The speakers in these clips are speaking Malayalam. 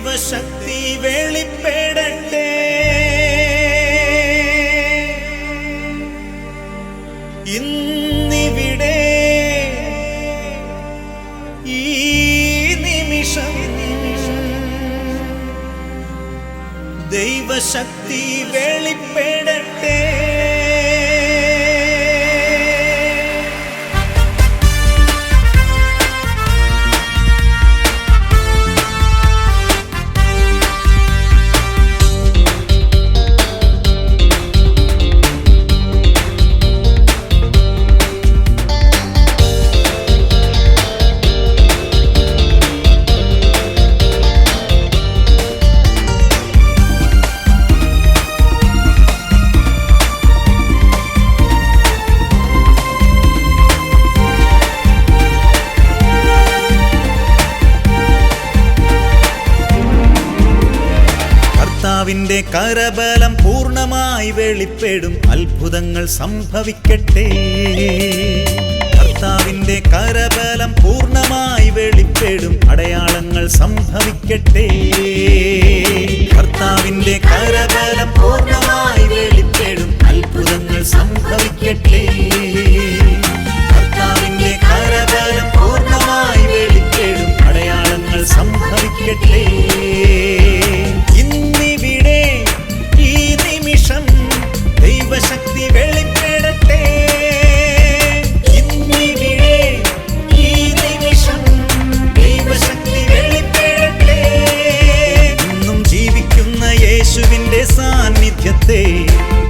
ദൈവശക്തി വെളിപ്പെടട്ടെ. ഇന്നിവിടെ ഈ നിമിഷം ദൈവശക്തി വെളിപ്പെടട്ടെ. കർത്താവിന്റെ കരബലം പൂർണ്ണമായി വെളിപ്പെടും, അത്ഭുതങ്ങൾ സംഭവിക്കട്ടെ. കർത്താവിന്റെ കരബലം പൂർണ്ണമായി വെളിപ്പെടും, അടയാളങ്ങൾ സംഭവിക്കട്ടെ. കർത്താവിന്റെ കരബലം പൂർണ്ണമായി വെളിപ്പെടും, അത്ഭുതങ്ങൾ സംഭവിക്കട്ടെ. കർത്താവിന്റെ കരബലം പൂർണ്ണമായി വെളിപ്പെടും, അടയാളങ്ങൾ സംഭവിക്കട്ടെ. ദൈവശക്തി വെളിപ്പെടട്ടെ. ഇന്നിവിടെ ഈ നിമിഷം ദൈവശക്തി വെളിപ്പെടട്ടെ. ഇന്നും ജീവിക്കുന്ന യേശുവിന്റെ സാന്നിധ്യത്തെ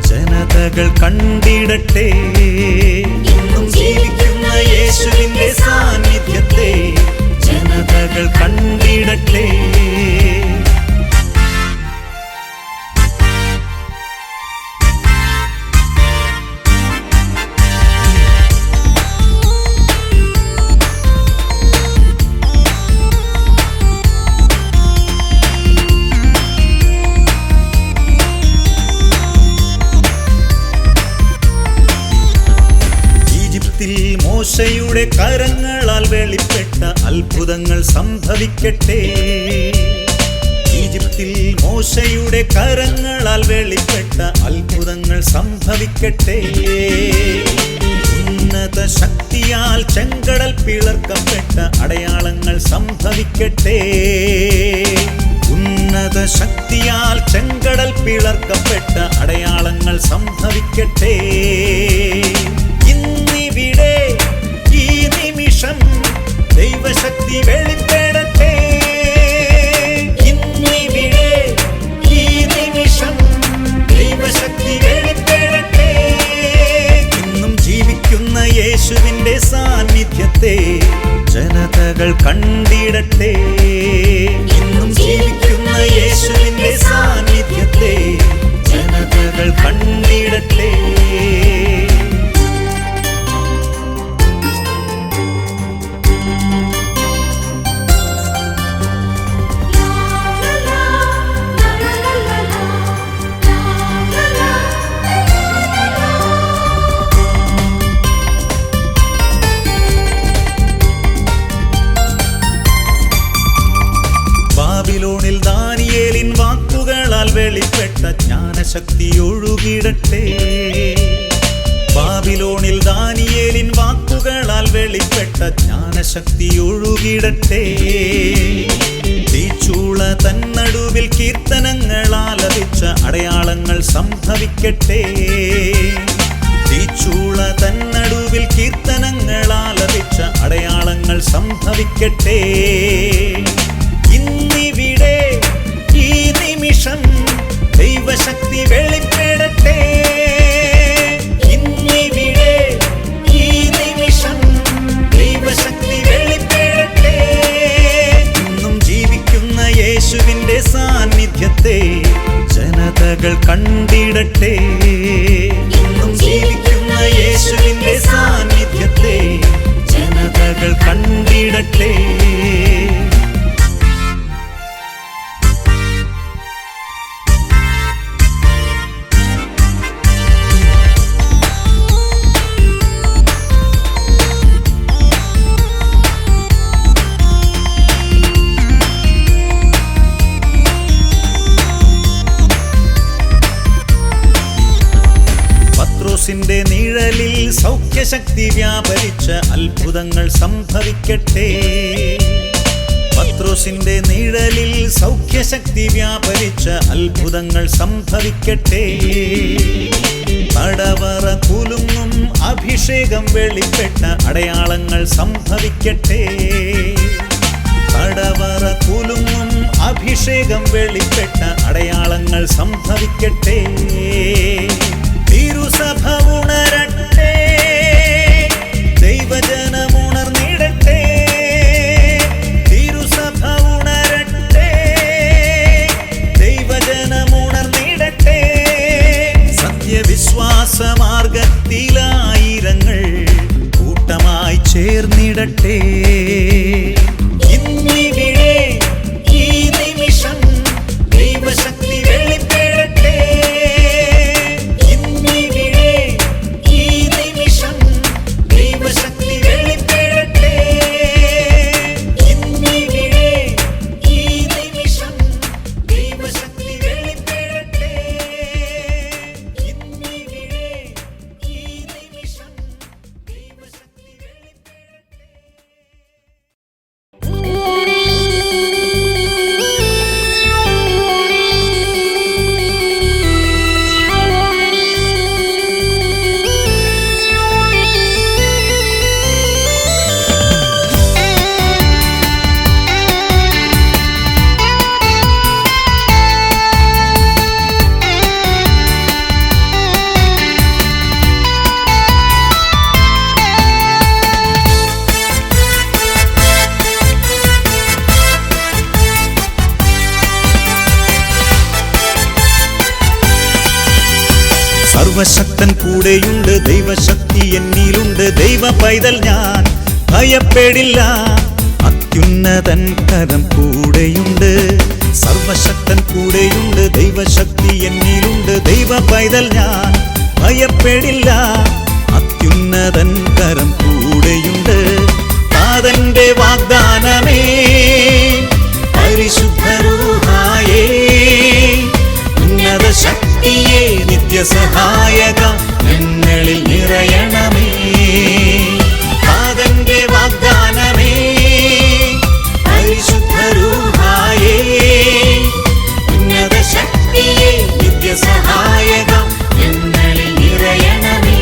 ജനതകൾ കണ്ടിടട്ടെ. ഇന്നും ജീവിക്കുന്ന യേശുവിന്റെ സാന്നിധ്യത്തെ ജനതകൾ കണ്ടിടട്ടെ. മോശയുടെ കരങ്ങളാൽ വെളിപ്പെട്ട അത്ഭുതങ്ങൾ സംഭവിക്കട്ടെ. ഈജിപ്തിൽ മോശയുടെ കരങ്ങളാൽ വെളിപ്പെട്ട അത്ഭുതങ്ങൾ സംഭവിക്കട്ടെ. ഉന്നത ശക്തിയാൽ ചെങ്കടൽ പിളർക്കപ്പെട്ട അടയാളങ്ങൾ സംഭവിക്കട്ടെ. ഉന്നത ശക്തിയാൽ ചെങ്കടൽ പിളർക്കപ്പെട്ട അടയാളങ്ങൾ സംഭവിക്കട്ടെ. ഇന്നിവിടെ ഈ നിമിഷം ദൈവശക്തി വെളിപ്പെടട്ടെ. ഇന്നിവിടെ ഈ നിമിഷം ദൈവശക്തി വെളിപ്പെടട്ടെ. ഇന്നും ജീവിക്കുന്ന യേശുവിന്റെ സാന്നിധ്യത്തെ ജനതകൾ കണ്ടിടട്ടെ. ഇന്നും ജീവിക്കുന്ന യേശുവിന്റെ സാന്നിധ്യത്തെ ജനതകൾ കണ്ടിടട്ടെ. ബാബിലോണിൽ ദാനിയേലിൻ വാക്കുകളാൽ വെളിപ്പെട്ട ജ്ഞാനശക്തി ഒഴുകിടട്ടെ. ബാബിലോണിൽ ദാനിയേലിൻ വാക്കുകളാൽ വെളിപ്പെട്ട ജ്ഞാനശക്തി ഒഴുകിടട്ടെ. തീച്ചൂള തന്നടുവിൽ കീർത്തനങ്ങൾ ആലപിച്ച അടയാളങ്ങൾ സംഭവിക്കട്ടെ. തീച്ചൂള തന്നടുവിൽ കീർത്തനങ്ങൾ ആലപിച്ച അടയാളങ്ങൾ സംഭവിക്കട്ടെ. ഇന്നിവിടെ ഈ നിമിഷം ദൈവശക്തി വെളിപ്പെടട്ടെ. ഇന്നിവിടെ ഈ നിമിഷം ദൈവശക്തി വെളിപ്പെടട്ടെ. ഇന്നും ജീവിക്കുന്ന യേശുവിന്റെ സാന്നിധ്യത്തെ ജനതകൾ കണ്ടിടട്ടെ. ഇന്നും ജീവിക്കുന്ന യേശുവിന്റെ സാന്നിധ്യത്തെ ജനതകൾ കണ്ടിടട്ടെ. സൗഖ്യശക്തി വ്യാപരിച്ച അത്ഭുതങ്ങൾ സംഭവിക്കട്ടെ. പത്രോസിന്റെ നിഴലിൽ സൗഖ്യശക്തി വ്യാപരിച്ച അത്ഭുതങ്ങൾ സംഭവിക്കട്ടെ. തടവറ കുലുങ്ങും അഭിഷേകം വെളിപ്പെട്ട അടയാളങ്ങൾ സംഭവിക്കട്ടെ. തടവറ കുലുങ്ങും അഭിഷേകം വെളിപ്പെട്ട അടയാളങ്ങൾ സംഭവിക്കട്ടെ. തിരുസഭ ഉണരട്ടെ, ദൈവജനമുണർന്നിടട്ടെ. തിരുസഭ ഉണരട്ടെ, ദൈവജനമുണർന്നിടട്ടെ. സത്യവിശ്വാസ മാർഗത്തിലായിരങ്ങൾ കൂട്ടമായി ചേർന്നിടട്ടെ. ഇന്നിവിടെ ഈ നിമിഷം ദൈവശക്തി വെളിപ്പെടട്ടെ. ഇന്നിവിടെ ഈ നിമിഷം ദൈവശക്തി വെളിപ്പെടട്ടെ. ഇന്നിവിടെ ഈ നിമിഷം ദൈവശക്തി വെളിപ്പെടട്ടെ. ഇന്നിവിടെ ഈ നിമിഷം ദൈവശക്തി വെളിപ്പെടട്ടെ. സർവശക്തൻ കൂടെയുണ്ട്, ദൈവശക്തി എന്നിലുണ്ട്. ദൈവ പൈതൽ ഞാൻ ഭയപ്പെടില്ല, അത്യുന്നതൻ കരം കൂടെയുണ്ട്. സർവശക്തൻ കൂടെയുണ്ട്, ദൈവശക്തി എന്നിലുണ്ട്. ദൈവ പൈതൽ ഞാൻ ഭയപ്പെടില്ല, അത്യുന്നതൻ കരം കൂടെയുണ്ട്. താതന്റെ വാഗ്ദാനമേ, പരിശുദ്ധ റൂഹായേ, ഉന്നത ശക്തിയെ നിത്യസഹായക ഞങ്ങളിൽ നിറയണമേ. താതന്റെ വാഗ്ദാനമേ, പരിശുദ്ധ റൂഹായേ, ഉന്നത ശക്തിയെ നിത്യസഹായക ഞങ്ങളിൽ നിറയണമേ.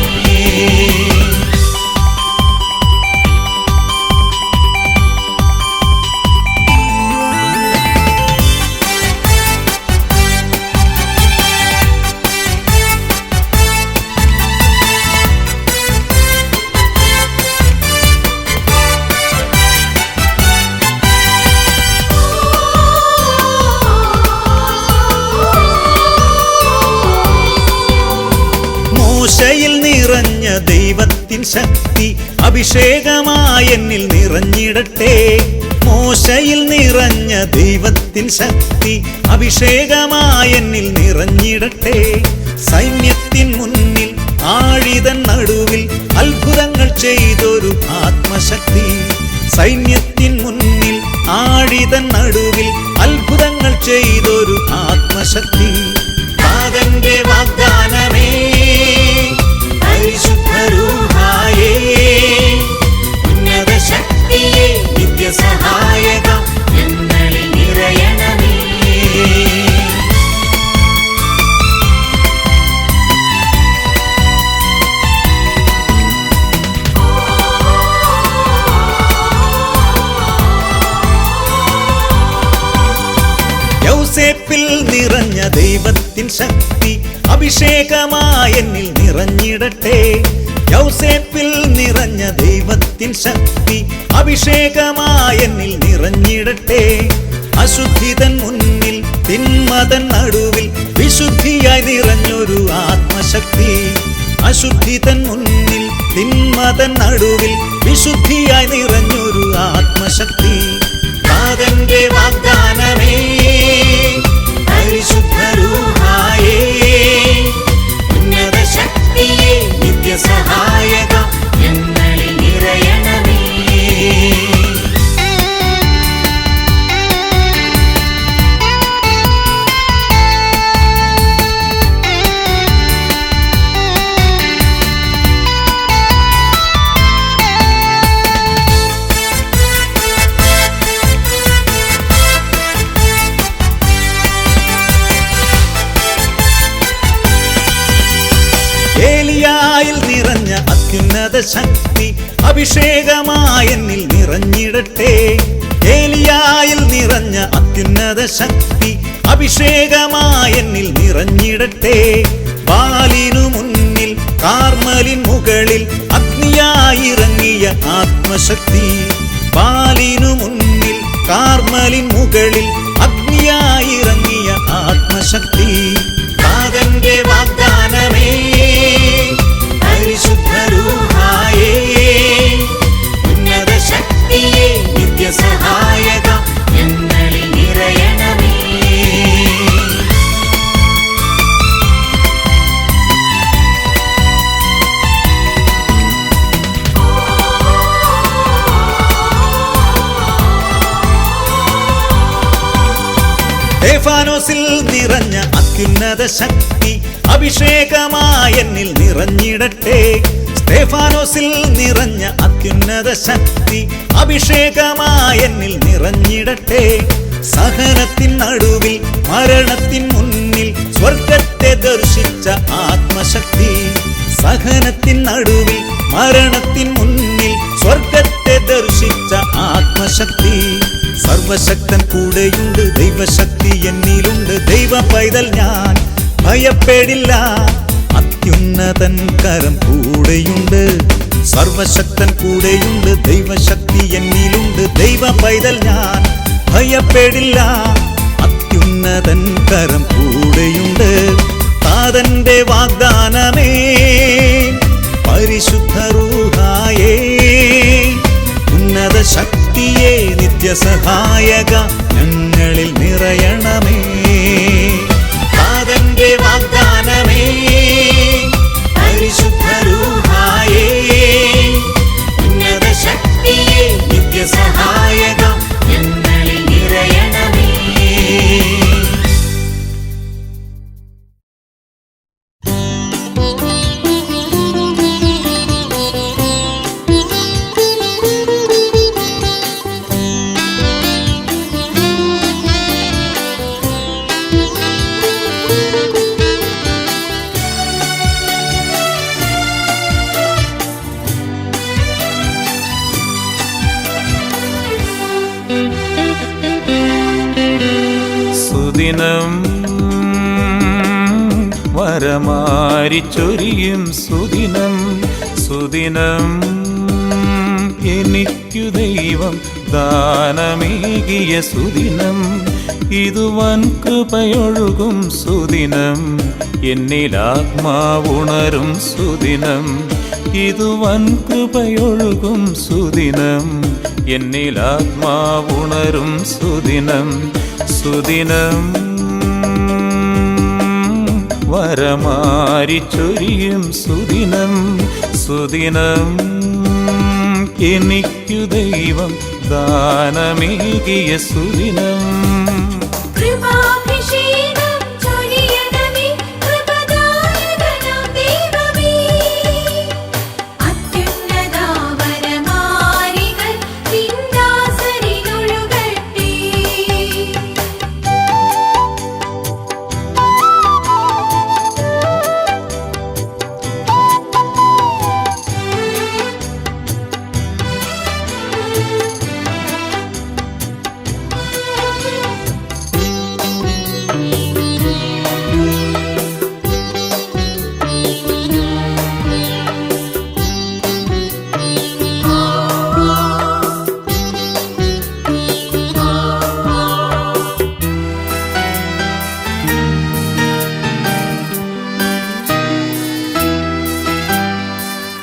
മോശയിൽ നിറഞ്ഞ ദൈവത്തിൻ ശക്തി അഭിഷേകമായി എന്നിൽ നിറഞ്ഞിടട്ടെ. മോശയിൽ നിറഞ്ഞ ദൈവത്തിൻ ശക്തി അഭിഷേകമായി എന്നിൽ നിറഞ്ഞിടട്ടെ. സൈന്യത്തിൻ മുന്നിൽ ആഴിതൻ നടുവിൽ അത്ഭുതങ്ങൾ ചെയ്തൊരു ആത്മശക്തി. സൈന്യത്തിൻ മുന്നിൽ ആഴിതൻ നടുവിൽ അത്ഭുതങ്ങൾ ചെയ്തൊരു ആത്മശക്തി. താതന്റെ വാഗ്ദാനമേ, പരിശുദ്ധ റൂഹായേ, ഉന്നത ശക്തിയെ നിത്യസഹായക ഞങ്ങളിൽ നിറയണമേ. യൗസേപ്പിൽ നിറഞ്ഞ ദൈവത്തിൻ ശക്തി അഭിഷേകമായി എന്നിൽ നിറഞ്ഞിടട്ടെ. യൗസേപ്പിൽ നിറഞ്ഞ ദൈവത്തിൻ ശക്തി അഭിഷേകമായി എന്നിൽ നിറഞ്ഞിടട്ടെ. അശുദ്ധിതൻ മുന്നിൽ തിന്മതൻ നടുവിൽ വിശുദ്ധിയായി നിറഞ്ഞൊരു ആത്മശക്തി. അശുദ്ധിതൻ മുന്നിൽ തിന്മതൻ നടുവിൽ വിശുദ്ധിയായി നിറഞ്ഞൊരു ആത്മശക്തി. താതന്റെ വാഗ്ദാനമേ, പരിശുദ്ധ റൂഹായേ, ഉന്നത ശക്തിയെ നിത്യസഹായക ഞങ്ങളിൽ നിറയണമേ. അത്യുന്നത ശക്തി അഭിഷേകമായെന്നിൽ നിറഞ്ഞിടട്ടെ. ഏലിയായിൽ നിറഞ്ഞ അത്യുന്നത ശക്തി അഭിഷേകമായെന്നിൽ നിറഞ്ഞിടട്ടെ. ബാലിനു മുന്നിൽ കാർമലിൻ മുകളിൽ അഗ്നിയായിറങ്ങിയ ആത്മശക്തി. ബാലിനു മുന്നിൽ കാർമലിൻ മുകളിൽ അഗ്നിയായിറങ്ങിയ ആത്മശക്തി. നാഥന്റെ വാഗ്ദാനമേ പരിശുദ്ധ റൂഹായേ, ഉന്നത ശക്തിയേ നിത്യസഹായക ഞങ്ങളിൽ നിറയണമേ. സ്തെഫാനോസിൽ നിറഞ്ഞ അത്യുന്നത ശക്തി അഭിഷേകമായെന്നിൽ നിറഞ്ഞിടട്ടെ. സ്തെഫാനോസിൽ നിറഞ്ഞ അത്യുന്നത ശക്തി അഭിഷേകമായെന്നിൽ നിറഞ്ഞിടട്ടെ. സഹനത്തിൻ നടുവിൽ മരണത്തിൻ മുന്നിൽ സ്വർഗത്തെ ദർശിച്ച ആത്മശക്തി. സഹനത്തിൻ നടുവിൽ മരണത്തിൻ മുന്നിൽ സ്വർഗത്തെ ദർശിച്ച ആത്മശക്തി. സർവശക്തൻ കൂടെയുണ്ട്, ദൈവശക്തി എന്നിലുണ്ട്. ദൈവ പൈതൽ ഞാൻ ഭയപ്പെടില്ല, അത്യുന്നതൻ കരം കൂടെയുണ്ട്. സർവശക്തൻ കൂടെയുണ്ട്, ദൈവശക്തി എന്നിലുണ്ട്. ദൈവ പൈതൽ ഞാൻ ഭയപ്പെടില്ല, അത്യുന്നതൻ കരം കൂടെയുണ്ട്. താതന്റെ വാഗ്ദാനമേ പരിശുദ്ധ റൂഹായേ, ഉന്നത ശക്തിയേ നിത്യസഹായക ഞങ്ങളിൽ നിറയണമേ. താതന്റെ വാഗ്ദാനമേ പരിശുദ്ധ റൂഹായേ, ഉന്നത ശക്തിയേ നിത്യസഹായക ഞങ്ങളിൽ നിറയണമേ. സുദിനം വരമാരിച്ചൊരിയും സുദിനം, സുദിനം എനിക്കു ദൈവം ദാനമേകിയ സുദിനം. ഇതു വൻ കൃപയൊഴുകും സുദിനം, എന്നിലാത്മാവുണരും സുദിനം. ഇതു വൻ കൃപയൊഴുകും സുദിനം, എന്നിലാത്മാവുണരും സുദിനം. സുദിനം വരമാരിച്ചൊരിയും സുദിനം, സുദിനം എനിക്കു ദൈവം ദാനമേകിയ സുദിനം.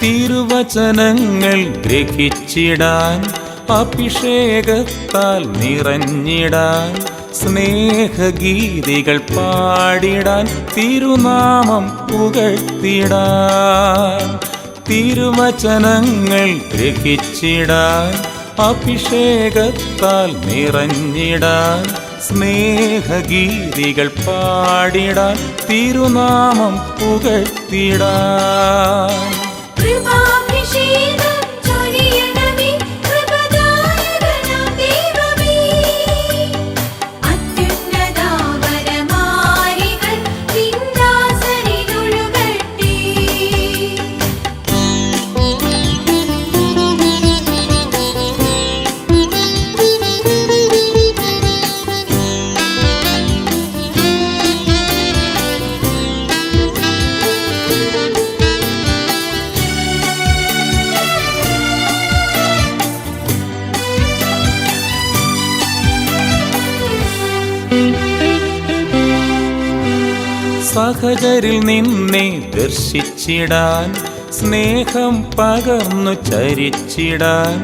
തിരുവചനങ്ങൾ ഗ്രഹിച്ചിടാൻ, അഭിഷേകത്താൽ നിറഞ്ഞിടാൻ, സ്നേഹഗീതികൾ പാടിടാൻ, തിരുനാമം പുകഴ്ത്തിടാൻ. തിരുവചനങ്ങൾ ഗ്രഹിച്ചിടാൻ, അഭിഷേകത്താൽ നിറഞ്ഞിടാൻ, സ്നേഹഗീതികൾ പാടിടാൻ, തിരുനാമം പുകഴ്ത്തിടാൻ. സഹചരിൽ നിന്നെ ദർശിച്ചിടാൻ സ്നേഹം പകർന്നു ചരിച്ചിടാൻ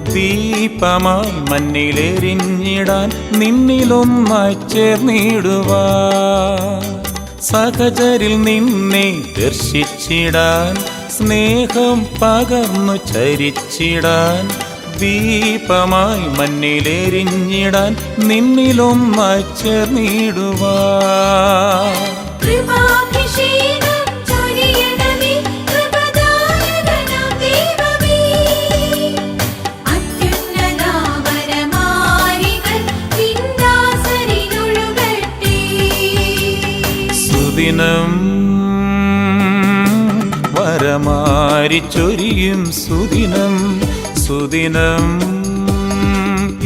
ദീപമായി മണ്ണിലെരിഞ്ഞിടാൻ നിന്നിലൊന്നായി ചേർന്നിടുവാൻ സഹചരിൽ നിന്നെ ദർശിച്ചിടാൻ സ്നേഹം പകർന്നു ചരിച്ചിടാൻ ദീപമായി മണ്ണിലെരിഞ്ഞിടാൻ നിന്നിലൊന്നായി ചേർന്നിടുവാൻ സുദിനം വരമാരി ചൊരിയും സുദിനം സുദിനം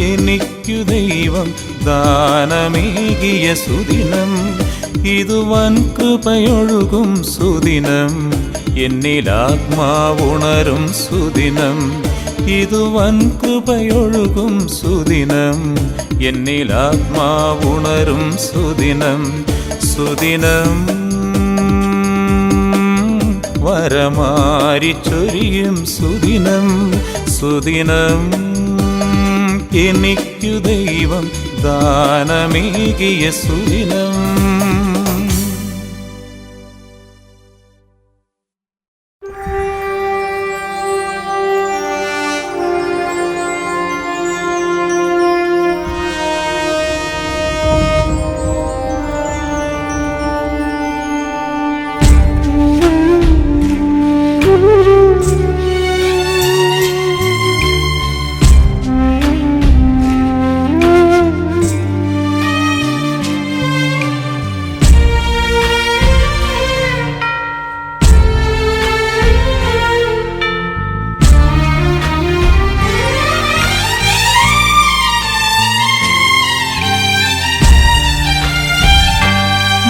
എനിക്കു ദൈവം ദാനമേകിയ സുദിനം ഇതു വൻ കൃപയൊഴുകും സുദിനം എന്നിലാത്മാവുണരും സുദിനം ഇതു വൻ കൃപയൊഴുകും സുദിനം എന്നിലാത്മാവുണരും സുദിനം സുദിനം വരമാരി ചൊരിയും സുദിനം സുദിനം എനിക്കു ദൈവം ദാനമേകിയ സുദിനം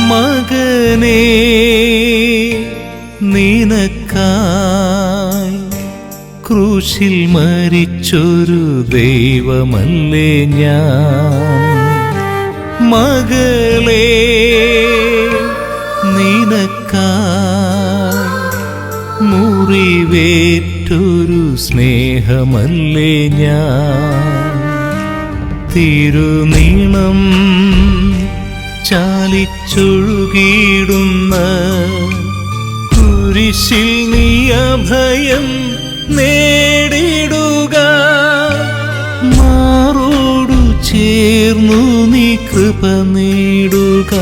മകനേ നിനക്കായി ക്രൂശിൽ മരിച്ചൊരു ദൈവമല്ലേ ഞാൻ മകളേ നിനക്കായി മുറിവേറ്റൊരു സ്നേഹമല്ലേ ഞാൻ തിരുനീളം ചാലിച്ചൊഴുകിയിടുന്ന കുരിശിൽ നീ അഭയം നേടിടുക മാറോടു ചേർന്നു നീ കൃപ നേടുക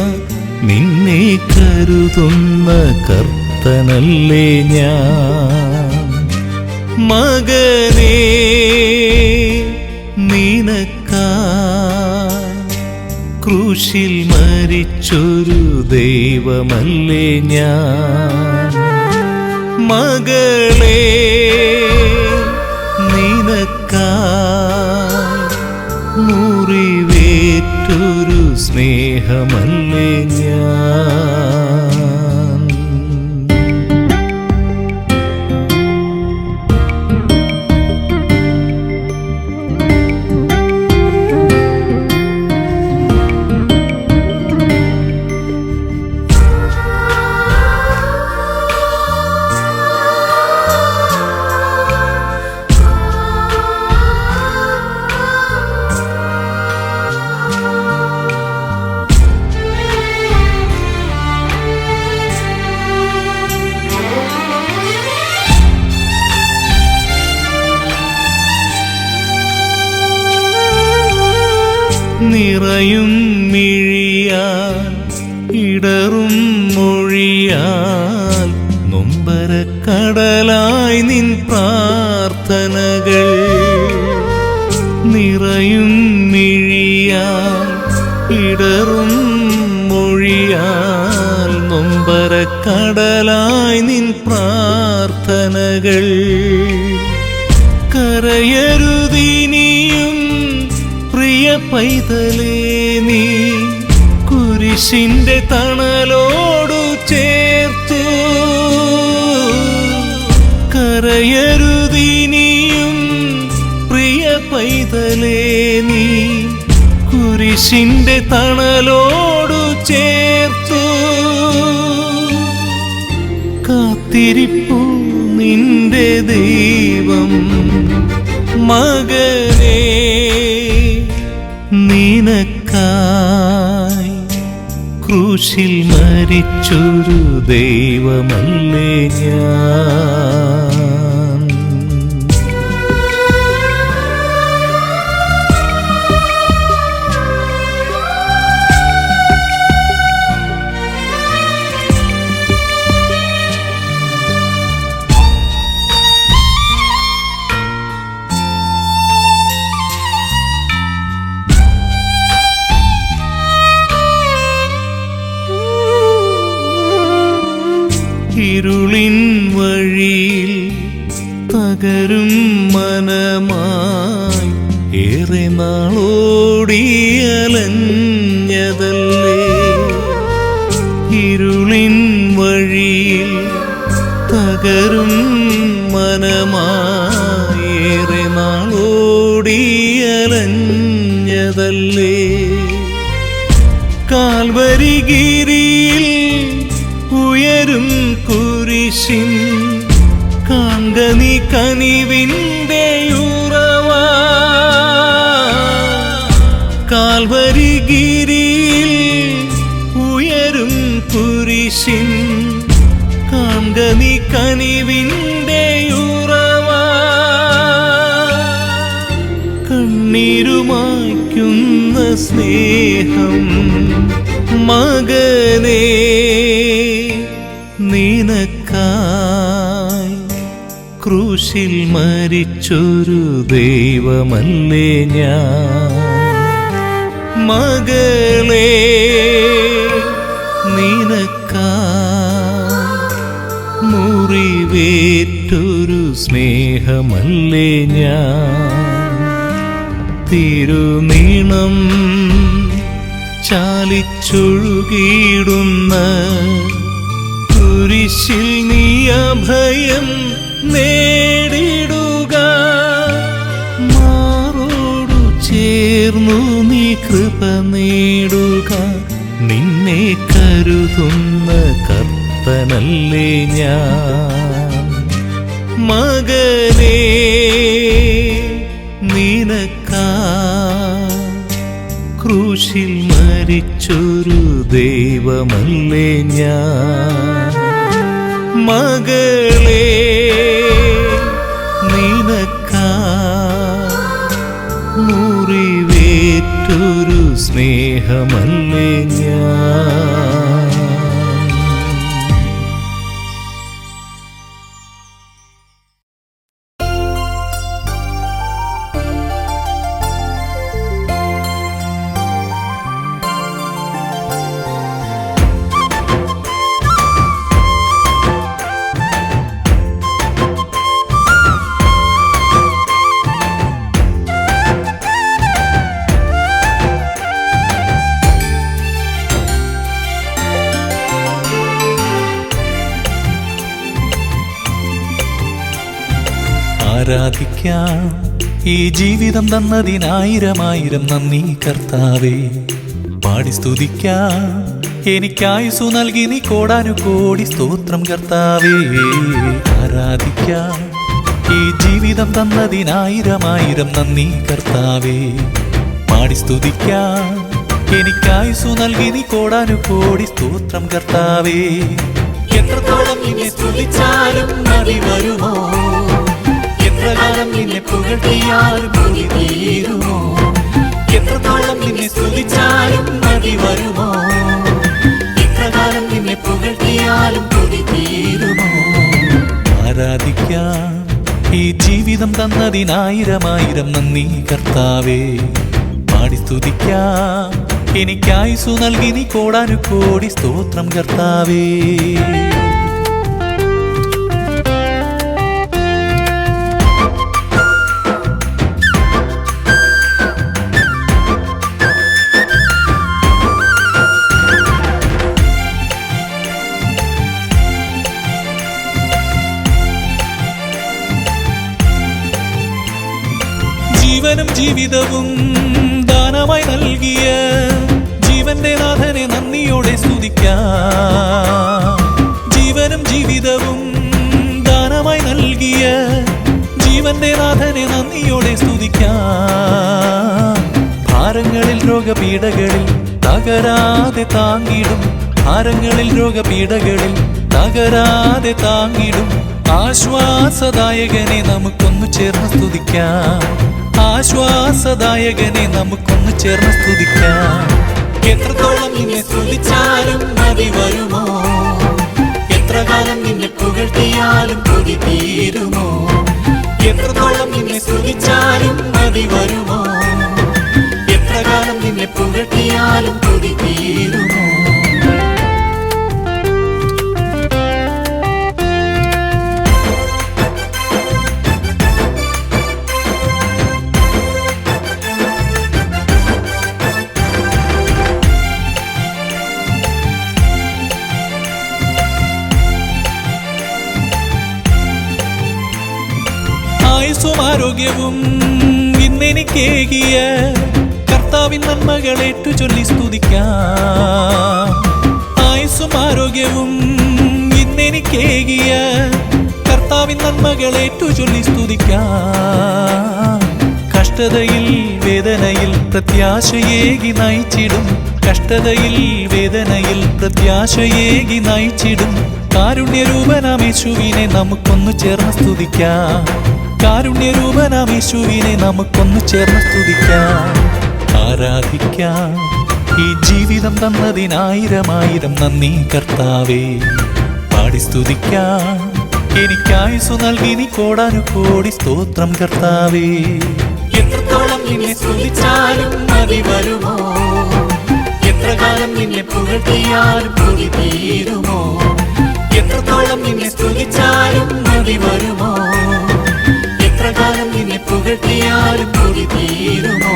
നിന്നെ കരുതുന്ന കർത്തനല്ലേ ഞാൻ മകനേ നിനക്കായി ക്രൂശിൽ മരിച്ചൊരു ദൈവമല്ലേ ഞാൻ മകളേ നിനക്കായി മുറിവേറ്റൊരു സ്നേഹമല്ലേ ഞാൻ നിറയും മിഴിയാൽ ഇടറും മൊഴിയാൽ നൊമ്പരക്കടലായി നിൻ പ്രാർത്ഥനകൾ നിറയും മിഴിയാൽ ഇടറും മൊഴിയാൽ നൊമ്പരക്കടലായി നിൻ പ്രാർത്ഥനകൾ കരയരുതിനിയും പ്രിയ പൈതലേ നീ കുരിശിന്റെ തണലോടു ചേർത്തു കരയരുതിനിയും പ്രിയ പൈതലേ നീ കുരിശിന്റെ തണലോടു ചേർത്തു അടുത്തിരിപ്പു നിന്റെ ദൈവം. മകനേ, നിനക്കായി ക്രൂശിൽ മരിച്ചൊരു ദൈവമല്ലേ ഞാൻ. ഇരുളിൻ വഴിയിൽ തകരും മനമായി ഏറെ നാളോടിയലഞ്ഞതല്ലേ. ഇരുളിൻ വഴിയിൽ തകരും മനമായി ഏറെ നാളോടിയലഞ്ഞതല്ലേ. കാൽവരിഗിരിയിൽ ഉയരും കുരിശിൻ കാൺക നീ കനിവിൻ്റെ ഉറവ. കാൽവരിഗിരിയിൽ ഉയരും കുരിശിൻ കാൺക നീ കനിവിൻ്റെ ഉറവ. കണ്ണീരുമായ്ക്കുന്ന സ്നേഹം മകനേ, നിനക്കായി ക്രൂശിൽ മരിച്ചൊരു ദൈവമല്ലേ ഞാൻ. മകളേ, നിനക്കായി മുറിവേറ്റൊരു സ്നേഹമല്ലേ ഞാൻ. തിരുനീണം ചാലിച്ചൊഴുകിയിടുന്ന കുരിശിൽ നീ അഭയം നേടിടുക. മാറോടു ചേർന്നു നീ കൃപ നേടുക. നിന്നെ കരുതുന്ന കർത്തനല്ലേ ഞാൻ. മകനേ, നിനക്കായി ക്രൂശിൽ മരിച്ചൊരു ദൈവമല്ലേ ഞാൻ. മകളേ, നിനക്കായി മുറിവേറ്റൊരു സ്നേഹമല്ലേ ഞാൻ. ആരാധിക്കാം ഈ ജീവിതം തന്നതിനായിരമായിരം നന്ദി കർത്താവേ. പാടി സ്തുതിക്കാം എനിക്കായുസു നൽകി നീ കോടാനുകോടി സ്തോത്രം കർത്താവേ. ആരാധിക്കാം ഈ ജീവിതം തന്നതിനായിരമായിരം നന്ദി കർത്താവേ. പാടി സ്തുതിക്കാം എനിക്കായുസു നൽകി നീ കോടാനുകോടി സ്തോത്രം കർത്താവേ. എത്രത്തോളം നിന്നെ സ്തുതിച്ചാലും മതി വരുമോ, എത്രകാലം നിന്നെ പുകഴ്ത്തിയാലും മതി തീരുമോ. എത്രത്തോളം നിന്നെ സ്തുതിച്ചാലും മതി വരുമോ, എത്രകാലം നിന്നെ പുകഴ്ത്തിയാലും മതി തീരുമോ. ആരാധിക്കാം ഈ ജീവിതം തന്നതിനായിരമായിരം നന്ദി കർത്താവേ. പാടി സ്തുതിക്കാം എനിക്കായുസു നൽകി നീ കോടാനുകോടി സ്തോത്രം കർത്താവേ. ജീവനും ജീവിതവും ദാനമായി നൽകിയ ജീവന്റെ നാഥനെ നന്ദിയോടെ സ്തുതിക്കാം. ജീവനും ജീവിതവും രോഗപീഠകളിൽ തകരാതെ താങ്ങിടും, ഭാരങ്ങളിൽ രോഗപീഠകളിൽ തകരാതെ താങ്ങിടും. ആശ്വാസദായകനെ നമുക്കൊന്നു ചേർന്ന് സ്തുതിക്കാം, ആശ്വാസദായകനെ നമുക്കൊന്നു ചേർന്ന് സ്തുതിക്കാം. എത്രത്തോളം നിന്നെ സ്തുതിച്ചാലും മതി വരുമോ, എത്ര കാലം നിന്നെ പുകഴ്ത്തിയാലും കൊതി തീരുമോ. എത്രത്തോളം നിന്നെ സ്തുതിച്ചാലും മതി വരുമോ, എത്ര കാലം നിന്നെ പുകഴ്ത്തിയാലും കൊതി തീരുമോ. ആയുസ്സും ആരോഗ്യവും ഇന്നെനിക്കേകിയ കർത്താവിൻ നന്മകളേറ്റു ചൊല്ലി സ്തുതിക്കാം. ആയുസ്സും ആരോഗ്യവും ഇന്നെനിക്കേകിയ കർത്താവിൻ നന്മകളേറ്റു ചൊല്ലി സ്തുതിക്കാം. കഷ്ടതയിൽ വേദനയിൽ പ്രത്യാശയേകി നയിച്ചിടും, കഷ്ടതയിൽ വേദനയിൽ പ്രത്യാശയേകി നയിച്ചിടും. കാരുണ്യരൂപനാം യേശുവിനെ നമുക്കൊന്നു ചേർന്ന് സ്തുതിക്കാം, കാരുണ്യരൂപനാം യേശുവിനെ നമുക്കൊന്നു ചേർന്ന് സ്തുതിക്കാം. ആരാധിക്കാം, ഈ ജീവിതം തന്നതിനായിരമായിരം നന്ദി കർത്താവേ. പാടി സ്തുതിക്കാം, എനിക്കായുസ്സു നൽകി നീ കോടാനുകോടി സ്തോത്രം കർത്താവേ. എത്രത്തോളം നിന്നെ സ്തുതിച്ചാലും മതി വരുമോ, എത്ര കാലം നിന്നെ പുകഴ്ത്തിയാലും കൊതി തീരുമോ. എത്രത്തോളം നിന്നെ സ്തുതിച്ചാലും മതി വരുമോ, എത്ര കാലം നിന്നെ പുകഴ്ത്തിയാലും കൊതി തീരുമോ.